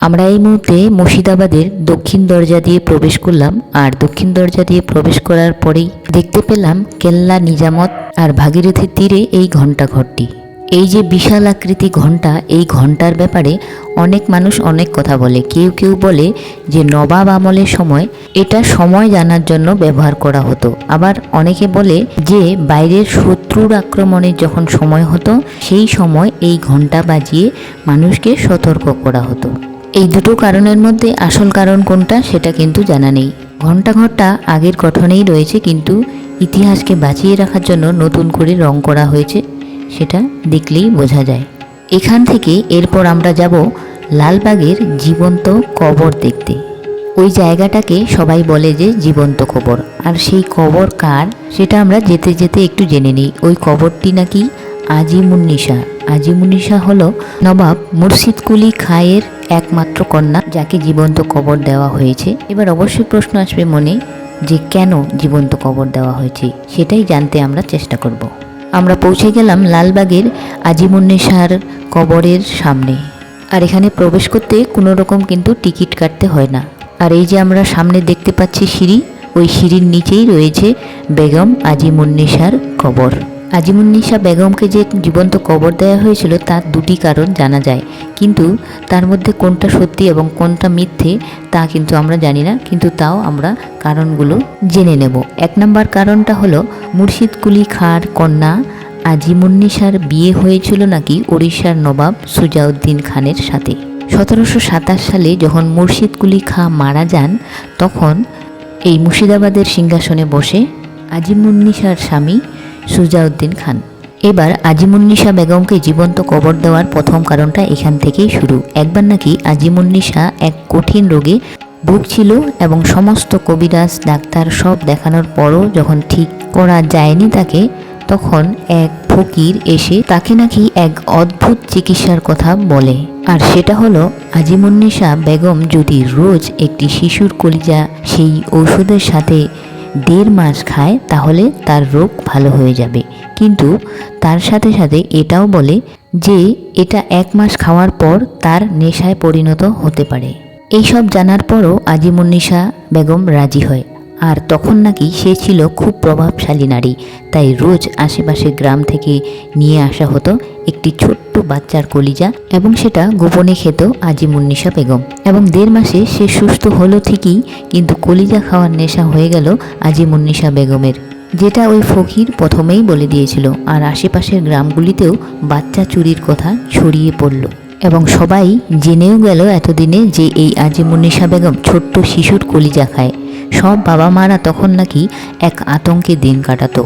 আমরা এই মুহূর্তে মুর্শিদাবাদের দক্ষিণ দরজা দিয়ে প্রবেশ করলাম। আর দক্ষিণ দরজা দিয়ে প্রবেশ করার পরেই দেখতে পেলাম কেল্লা নিজামত আর ভাগীরথীর তীরে এই ঘণ্টাঘরটি। এই যে বিশাল আকৃতি ঘণ্টা, এই ঘণ্টার ব্যাপারে অনেক মানুষ অনেক কথা বলে। কেউ কেউ বলে যে নবাব আমলের সময় এটা সময় জানার জন্য ব্যবহার করা হতো। আবার অনেকে বলে যে বাইরের শত্রুর আক্রমণের যখন সময় হতো সেই সময় এই ঘণ্টা বাজিয়ে মানুষকে সতর্ক করা হতো। এই দুটো কারণের মধ্যে আসল কারণ কোনটা সেটা কিন্তু জানা নেই। ঘণ্টাঘরটা আগের গঠনেই রয়েছে, কিন্তু ইতিহাসকে বাঁচিয়ে রাখার জন্য নতুন করে রং করা হয়েছে, সেটা দেখলেই বোঝা যায়। এখান থেকে এরপর আমরা যাব লালবাগের জীবন্ত কবর দেখতে। ওই জায়গাটাকে সবাই বলে যে জীবন্ত কবর, আর সেই কবর কার সেটা আমরা যেতে যেতে একটু জেনে নিই। ওই কবরটি নাকি আজিমুন্নিসা। আজিমুন্নিসা হলো নবাব মুর্শিদ কুলি খাঁয়ের একমাত্র কন্যা, যাকে জীবন্ত কবর দেওয়া হয়েছে। এবার অবশ্যই প্রশ্ন আসবে মনে যে কেন জীবন্ত কবর দেওয়া হয়েছে, সেটাই জানতে আমরা চেষ্টা করব। আমরা পৌঁছে গেলাম লালবাগের আজিমুন্নিসার কবরের সামনে। আর এখানে প্রবেশ করতে কোনো রকম কিন্তু টিকিট কাটতে হয় না। আর এই যে আমরা সামনে দেখতে পাচ্ছি সিঁড়ি, ওই সিঁড়ির নিচেই রয়েছে বেগম আজিমুন্নিসার কবর। আজিমুন্নিসা বেগমকে যে জীবন্ত কবর দেওয়া হয়েছিল তার দুটি কারণ জানা যায়, কিন্তু তার মধ্যে কোনটা সত্যি এবং কোনটা মিথ্যে তা কিন্তু আমরা জানি না, কিন্তু তাও আমরা কারণগুলো জেনে নেব। এক নম্বর কারণটা হলো মুর্শিদ কুলি খাঁর কন্যা আজিমুন্নিসার বিয়ে হয়েছিল নাকি ওড়িশার নবাব সুজাউদ্দিন খানের সাথে। 1727 সালে যখন মুর্শিদ কুলি খাঁ মারা যান, তখন এই মুর্শিদাবাদের সিংহাসনে বসে আজিমুন্নিসার স্বামী সুজাউদ্দিন খান। এবার আজিমুন্নিসা বেগমকে জীবন্ত কবর দেওয়ার প্রথম কারণটা এখান থেকেই শুরু। একবার নাকি আজিমুন্নিসা এক কঠিন রোগে ভুগছিল এবং সমস্ত কবিরাজ ডাক্তার সব দেখানোর পরও যখন ঠিক করা যায়নি তাকে, তখন এক ফকির এসে তাকে নাকি এক অদ্ভুত চিকিৎসার কথা বলে। আর সেটা হলো আজিমুন্নিসা বেগম যদি রোজ একটি শিশুর কলিজা সেই ঔষধের সাথে 1.5 মাস খায় তাহলে তার রোগ ভালো হয়ে যাবে। কিন্তু তার সাথে সাথে এটাও বলে যে এটা 1 মাস খাওয়ার পর তার নেশায় পরিণত হতে পারে। এইসব জানার পরও আজিমুন্নিসা বেগম রাজি হয়। আর তখন নাকি সে ছিল খুব প্রভাবশালী নারী, তাই রোজ আশেপাশের গ্রাম থেকে নিয়ে আসা হতো একটি ছোট্ট বাচ্চার কলিজা, এবং সেটা গোপনে খেত আজিমুন্নিসা বেগম। এবং 1.5 মাসে সে সুস্থ হলো ঠিকই, কিন্তু কলিজা খাওয়ার নেশা হয়ে গেল আজিমুন্নিসা বেগমের, যেটা ওই ফকির প্রথমেই বলে দিয়েছিল। আর আশেপাশের গ্রামগুলিতেও বাচ্চা চুরির কথা ছড়িয়ে পড়ল, এবং সবাই জেনেও গেল এতদিনে যে এই আজিমুন্নিসা বেগম ছোট্ট শিশুর কলিজা খায়। সব বাবা মারা তখন নাকি এক আতঙ্কে দিন কাটাতো।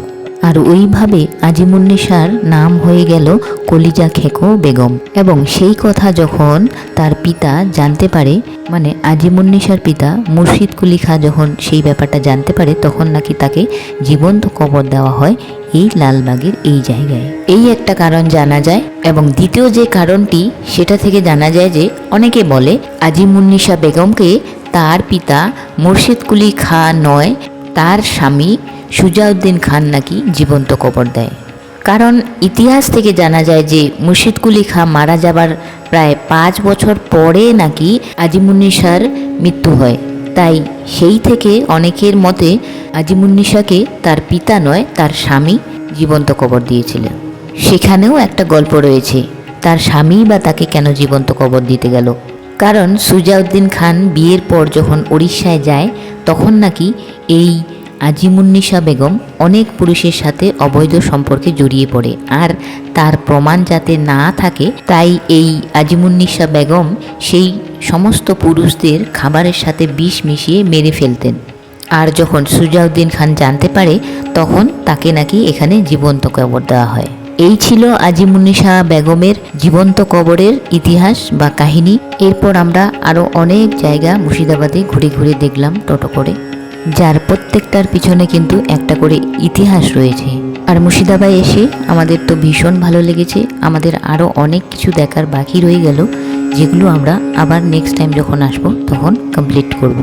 আর ওইভাবে আজিমুন্নিসার নাম হয়ে গেল কলিজা খেকো বেগম। এবং সেই কথা যখন তার পিতা জানতে পারে, মানে আজিমুন্নিসার পিতা মুর্শিদ কুলি খাঁ যখন সেই ব্যাপারটা জানতে পারে, তখন নাকি তাকে জীবন্ত কবর দেওয়া হয় এই লালবাগের এই জায়গায়। এই একটা কারণ জানা যায়। এবং দ্বিতীয় যে কারণটি, সেটা থেকে জানা যায় যে অনেকে বলে আজিমুন্নিসা বেগমকে তার পিতা মুর্শিদ কুলি খাঁ নয়, তার স্বামী সুজাউদ্দিন খান নাকি জীবন্ত কবর দেয়। কারণ ইতিহাস থেকে জানা যায় যে মুর্শিদ কুলি খাঁ মারা যাবার প্রায় 5 বছর পরে নাকি আজিমুন্নিসার মৃত্যু হয়। তাই সেই থেকে অনেকের মতে আজিমুন্নিসাকে তার পিতা নয়, তার স্বামী জীবন্ত কবর দিয়েছিলেন। সেখানেও একটা গল্প রয়েছে, তার স্বামী বা তাকে কেন জীবন্ত কবর দিতে গেল। কারণ সুজাউদ্দিন খান বিয়ের পর যখন ওড়িশায় যায়, তখন নাকি এই আজিমুন্নিসা বেগম অনেক পুরুষের সাথে অবৈধ সম্পর্কে জড়িয়ে পড়ে। আর তার প্রমাণ যাতে না থাকে, তাই এই আজিমুন্নিসা বেগম সেই সমস্ত পুরুষদের খাবারের সাথে বিষ মিশিয়ে মেরে ফেলতেন। আর যখন সুজাউদ্দিন খান জানতে পারে, তখন তাকে নাকি এখানে জীবন্ত কবর দেওয়া হয়। এই ছিল আজিমুন্নিসা বেগমের জীবন্ত কবরের ইতিহাস বা কাহিনী। এরপর আমরা আরও অনেক জায়গা মুর্শিদাবাদে ঘুরে ঘুরে দেখলাম টোটো করে, যার প্রত্যেকটার পিছনে কিন্তু একটা করে ইতিহাস রয়েছে। আর মুর্শিদাবাদে এসে আমাদের তো ভীষণ ভালো লেগেছে। আমাদের আরও অনেক কিছু দেখার বাকি রয়ে গেল, যেগুলো আমরা আবার নেক্সট টাইম যখন আসবো তখন কমপ্লিট করব।